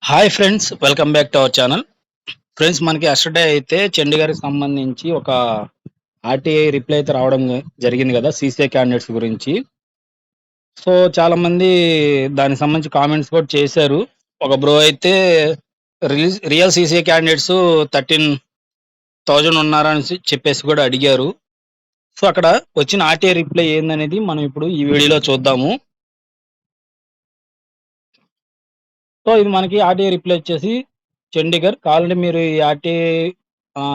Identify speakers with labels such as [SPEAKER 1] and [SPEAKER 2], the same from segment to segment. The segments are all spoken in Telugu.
[SPEAKER 1] Hi friends, welcome back to our channel. Friends, మనకి యస్టర్‌డే అయితే చండీగఢ్‌కి సంబంధించి ఒక ఆర్‌టీఐ రిప్లై అయితే రావడం జరిగింది కదా! సీసీఏ క్యాండిడేట్స్ గురించి. సో, చాలామంది దానికి సంబంధించి కామెంట్స్ కూడా చేశారు. ఒక బ్రో అయితే రియల్ సీసీఏ క్యాండిడేట్స్ 13,000 ఉన్నారనేసి చెప్పేసి కూడా అడిగారు. సో, అక్కడ వచ్చిన ఆర్‌టీఐ రిప్లై ఏందనేది మనం ఇప్పుడు ఈ వీడియోలో చూద్దాము. సో, ఇది మనకి ఆర్‌టీఐ రిప్లై వచ్చేసి చండీగఢ్. కావాలంటే మీరు ఈ ఆర్‌టీఐ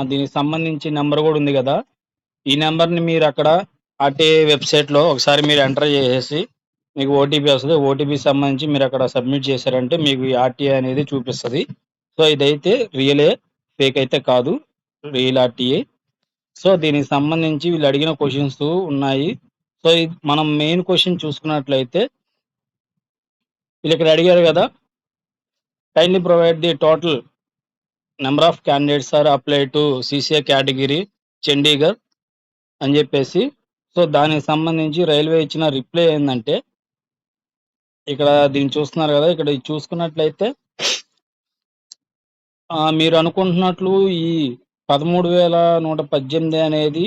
[SPEAKER 1] దీనికి సంబంధించి నంబర్ గూడా ఉంది గదా! ఈ నంబర్‌ని మీరక్కడ ఆర్‌టీఐ వెబ్‌సైట్‌లో ఒకసారి మీరు ఎంటర్ చేసేసి, మీకు ఓటీపీ వస్తది. ఓటీపీకి సంబంధించి మీరక్కడ సబ్మిట్ చేశారంటే మీకు ఈ ఆర్‌టీఐ అనేది చూపిస్తది. సో, ఇదైతే రియలే, ఫేక్ అయితే కాదు. Real RTI. సో, దీనికి సంబంధించి వీళ్ళు అడిగిన క్వెషన్స్ ఉన్నాయి. సో, మనం మెయిన్ క్వెషన్ చూసుకున్నట్లయితే వీళ్ళిక్కడ అడిగారు గదా! Kindly provide the total number of candidates are apply to CCA category Chandigarh అని జెప్పేసి. సో, దానికి సంబంధించి రైల్వే ఇచ్చిన రిప్లై ఏందంటే, ఇక్కడ దీన్ని చూస్తున్నారు గదా! ఇక్కడ ఇది చూసుకున్నట్లయితే మీరు అనుకుంటున్నట్లు ఈ 13,118 అనేది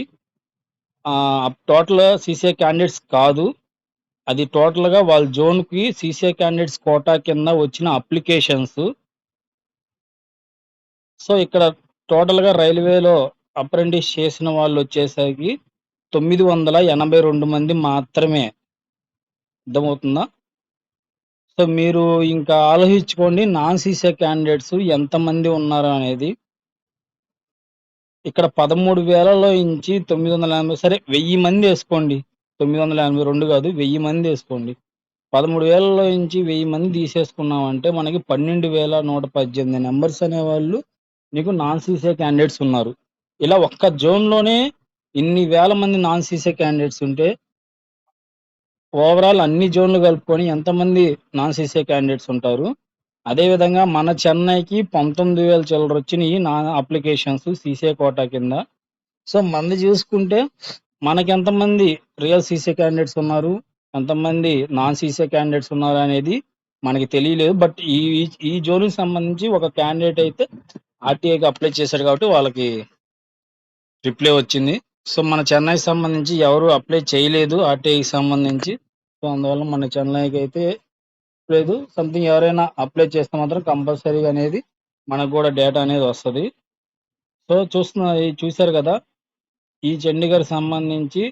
[SPEAKER 1] టోటల్ సీసీఏ క్యాండిడేట్స్ కాదు. అది టోటల్‌గా వాళ్ళ జోన్‌కి సీసీఏ క్యాండిడేట్స్ కోటా కింద వచ్చిన అప్లికేషన్స్. సో, ఇక్కడ టోటల్‌గా రైల్వేలో అప్రెంటిస్ చేసిన వాళ్ళొచ్చేసరికి 982 మంది మాత్రమే. అర్థమవుతుందా? సో, మీరు ఇంకా ఆలోచించుకోండి నాన్ సీసీఏ క్యాండిడేట్స్ ఎంతమంది ఉన్నారు అనేది. ఇక్కడ 13,000లో నుంచి 980 సరే 1000 మందేసుకోండి. 982 కాదు, 1000 మందేసుకోండి. 13,000లో నుంచి 1000 మంది తీసేసుకున్నామంటే మనకి 12,118 నంబర్స్ అనేవాళ్ళు నీకు నాన్ సీసీఏ క్యాండిడేట్స్ ఉన్నారు. ఇలా ఒక్క జోన్‌లోనే ఇన్ని వేల మంది నాన్ సీసీఏ క్యాండిడేట్స్ ఉంటే ఓవరాల్ అన్ని జోన్‌లు కలుపుకొని ఎంతమంది నాన్ సీసీఏ క్యాండిడేట్స్ ఉంటారు? అదే విధంగా మన చెన్నైకి 19,000 చిల్లరొచ్చినియి అప్లికేషన్స్ సీసీఏ కోటా కింద. సో, మనది చూసుకుంటే మనకెంతమంది రియల్ సీసీఏ క్యాండిడేట్స్ ఉన్నారు? ఎంతమంది నాన్ సీసీఏ క్యాండిడేట్స్ ఉన్నారనేది మనకి తెలియలేదు. బట్ ఈ జోన్‌కి సంబంధించి ఒక క్యాండిడేట్ అయితే ఆర్‌టీఐకి అప్లై చేశాడు కాబట్టి వాళ్ళకి రిప్లై వచ్చింది. సో, మన చెన్నైకి సంబంధించి ఎవరు అప్లై చేయలేదు ఆర్‌టీఐకి సంబంధించి. సో, అందువల్ల మన చెన్నైకైతే లేదు. సంథింగ్ ఎవరైనా అప్లై చేస్తే మాత్రం కంపల్సరీగా అనేది మనకు గూడా డేటా అనేది వస్తది. సో, చూసారు గదా! ఈ చండీగఢ్‌కి సంబంధించి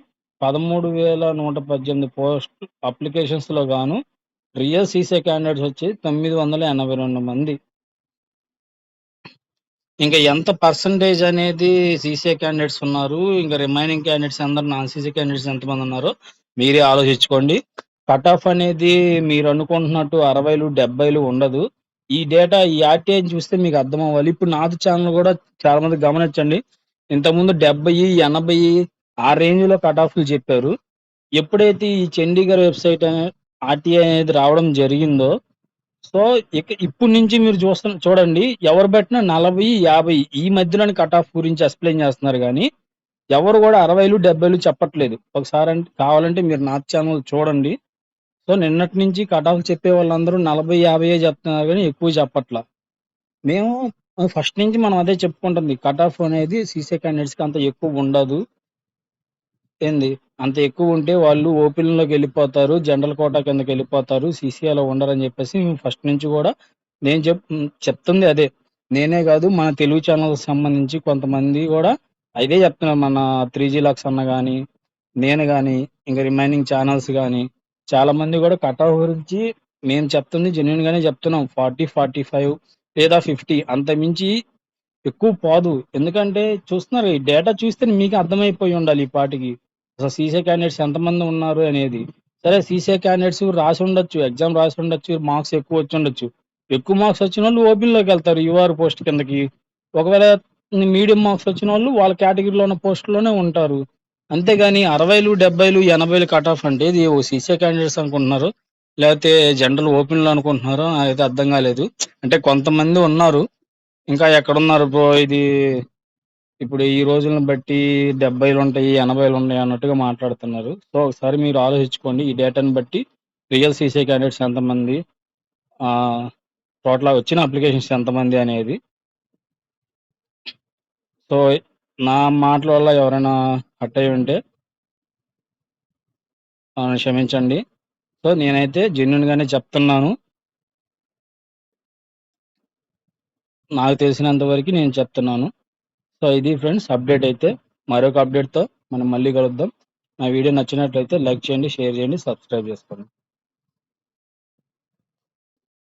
[SPEAKER 1] 13,118 అప్లికేషన్స్‌లో గాను రియల్ సీసీఏ క్యాండిడేట్స్ వచ్చి 982 మంది. ఇంక ఎంత పర్సెంటేజ్ అనేది సీసీఏ క్యాండిడేట్స్ ఉన్నారు. ఇంక రిమైనింగ్ క్యాండిడేట్స్ అందరూ నాన్ సీసీఏ క్యాండిడేట్స్ ఎంతమందున్నారో మీరే ఆలోచించుకోండి. కట్ ఆఫ్ అనేది మీరనుకుంటున్నట్టు 60లు, 70లు ఉండదు. ఈ ఆర్‌టీఐని చూస్తే మీకు అర్థమవ్వాలి. ఇప్పుడు నాది ఛానెల్ గూడా చాలా మంది గమనించండి. ఇంతకుముందు 70, 80 ఆ రేంజ్‌లో కట్ ఆఫ్‌లు చెప్పారు. ఎప్పుడైతే ఈ చండీగఢ్ వెబ్‌సైట్ ఆర్‌టీఐ అనేది రావడం జరిగిందో, సో, ఇప్పటి నుంచి మీరు చూడండి ఎవరు బెట్టినా 40, 50 ఈ మధ్యలోనే కట్ ఆఫ్ గురించి ఎక్స్‌ప్లెయిన్ చేస్తున్నారు గానీ, ఎవరు గూడా 60లు, 70లు చెప్పట్లేదు. కావాలంటే మీరు నా ఛానెల్ చూడండి. సో, నిన్నటి నుంచి కట్ ఆఫ్ చెప్పే వాళ్ళందరూ 40, 50 చెప్తున్నారు గానీ ఎక్కువ చెప్పట్ల. మేము ఫస్ట్ నుంచి మనం అదే చెప్పుకుంటుంది. కట్ ఆఫ్ అనేది సీసీఏ క్యాండిడేట్స్‌కి అంత ఎక్కువుండదు. ఏంది? అంత ఎక్కువుంటే వాళ్ళు ఓపీఎల్‌లోకెళ్ళిపోతారు. General quota కిందకెళ్ళిపోతారు. సీసీఏలో ఉండరని జెప్పేసి మేము ఫస్ట్ నుంచి గూడా చెప్తుంది అదే. నేనే గాదు మన తెలుగు ఛానెల్‌కి సంబంధించి కొంతమంది గూడా అదే జెప్తున్నారు. మన 3జీ లక్స్ అన్న గాని, నేను గాని, ఇంక రిమైనింగ్ ఛానెల్స్ గాని, చాలా మంది గూడా కట్ ఆఫ్ గురించి మేము చెప్తుంది జెన్యూన్‌గానే జెప్తున్నాం. 40, 45 లేదా 50 అంతకు మించి ఎక్కువ పోదు. ఎందుకంటే చూస్తున్నారు ఈ డేటా చూస్తేనే మీకు అర్థమైపోయి ఉండాలి ఈ పాటికి. అసలు సీసీఏ క్యాండిడేట్స్ ఎంతమంది ఉన్నారు అనేది. సరే సీసీఏ క్యాండిడేట్స్ రాసుండొచ్చు. ఎగ్జామ్ రాసుండొచ్చు. మార్క్స్ ఎక్కువ వచ్చుండొచ్చు. ఎక్కువ మార్క్స్ వచ్చినోళ్ళు ఓపెన్‌లోకెళ్తారు యూఆర్ పోస్ట్ కిందకి. ఒకవేళ మీడియం మార్క్స్ వచ్చినోళ్ళు వాళ్ళ కేటగిరీలో ఉన్న పోస్ట్‌లోనే ఉంటారు. అంతేగాని 60లు, 70లు, 80లు కట్ ఆఫ్ అంటే ఇది ఓ సీసీఏ క్యాండిడేట్స్ అనుకుంటున్నారో, లేకపోతే జనరల్ ఓపెన్‌లో అనుకుంటున్నారో నాకైతే అర్థం కాలేదు. అంటే కొంతమంది ఉన్నారు. ఇంకా ఎక్కడున్నారు బ్రో ఇది ఇప్పుడు ఈ రోజులను బట్టి 70లుంటాయి, 80లుంటాయి అన్నట్టుగా మాట్లాడుతున్నారు. సో, ఒకసారి మీరు ఆలోచించుకోండి. ఈ డేటాను బట్టి రియల్ సీసీఏ క్యాండిడేట్స్ ఎంతమంది? ఆహ్, టోటల్ వచ్చిన అప్లికేషన్స్ ఎంతమంది అనేది. సో నా మాటల వల్ల ఎవరైనా హర్ట్ అయ్యి ఉంటే క్షమించండి. సో నేనైతే జెన్యూన్గానే చెప్తున్నాను. నాకు తెలిసినంత వరకు నేను చెప్తున్నాను. సో ఇది ఫ్రెండ్స్ అప్డేట్ అయితే. మరొక అప్డేట్తో మనం మళ్ళీ కలుద్దాం. నా వీడియో నచ్చినట్లయితే లైక్ చేయండి, షేర్ చేయండి, సబ్స్క్రైబ్ చేసుకోండి.